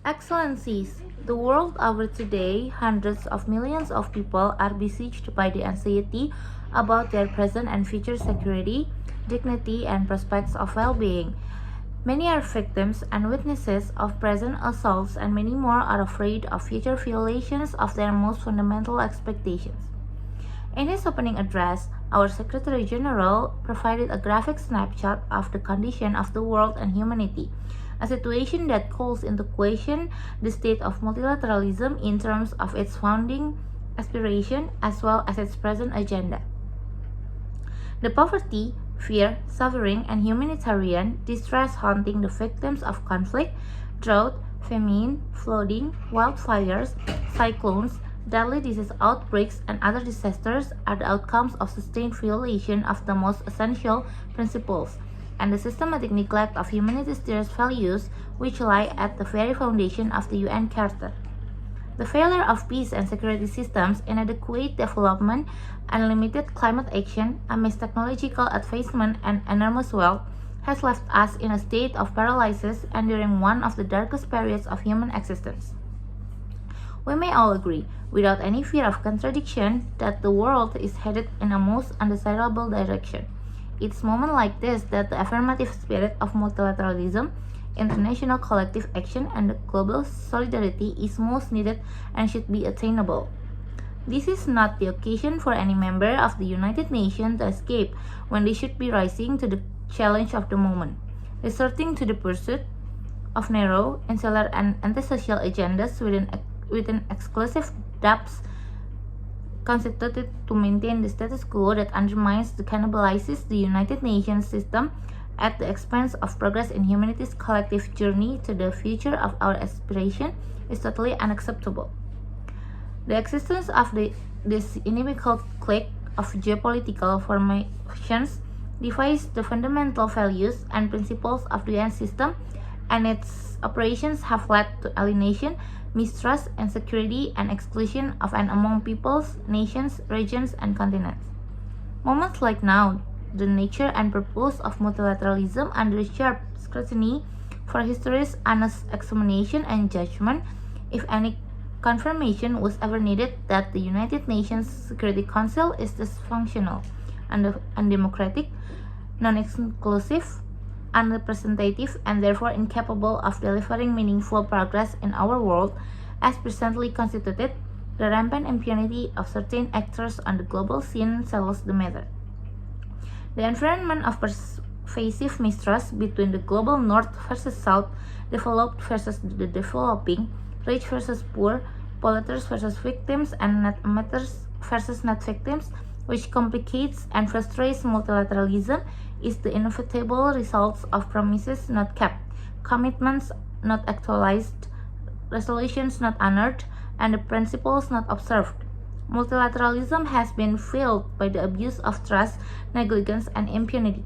Excellencies, the world over today, hundreds of millions of people are besieged by the anxiety about their present and future security, dignity, and prospects of well being. Many are victims and witnesses of present assaults, and many more are afraid of future violations of their most fundamental expectations. In his opening address, our Secretary General provided a graphic snapshot of the condition of the world and humanity, a situation that calls into question the state of multilateralism in terms of its founding aspiration as well as its present agenda. The poverty, fear, suffering, and humanitarian distress haunting the victims of conflict, drought, famine, flooding, wildfires, cyclones, deadly disease outbreaks, and other disasters are the outcomes of sustained violation of the most essential principles and the systematic neglect of humanity's dearest values which lie at the very foundation of the UN Charter. The failure of peace and security systems, inadequate development, unlimited climate action amidst technological advancement and enormous wealth has left us in a state of paralysis and during one of the darkest periods of human existence. We may all agree, without any fear of contradiction, that the world is headed in a most undesirable direction. It's moments like this that the affirmative spirit of multilateralism, international collective action, and global solidarity is most needed and should be attainable. This is not the occasion for any member of the United Nations to escape when they should be rising to the challenge of the moment, resorting to the pursuit of narrow, insular, and antisocial agendas within exclusive depths constituted to maintain the status quo that undermines and cannibalizes the United Nations system at the expense of progress in humanity's collective journey to the future of our aspiration is totally unacceptable. The existence of this inimical clique of geopolitical formations defies the fundamental values and principles of the UN system, and its operations have led to alienation, mistrust, insecurity, and exclusion of and among peoples, nations, regions, and continents. Moments like now, the nature and purpose of multilateralism under sharp scrutiny for history's honest examination and judgment, if any confirmation was ever needed that the United Nations Security Council is dysfunctional, undemocratic, non-inclusive, unrepresentative, and therefore incapable of delivering meaningful progress in our world as presently constituted, the rampant impunity of certain actors on the global scene settles the matter. The environment of pervasive mistrust between the global North versus South, developed versus the developing, rich versus poor, polluters versus victims, and net emitters versus net victims, which complicates and frustrates multilateralism, is the inevitable result of promises not kept, commitments not actualized, resolutions not honored, and the principles not observed. Multilateralism has been fueled by the abuse of trust, negligence, and impunity.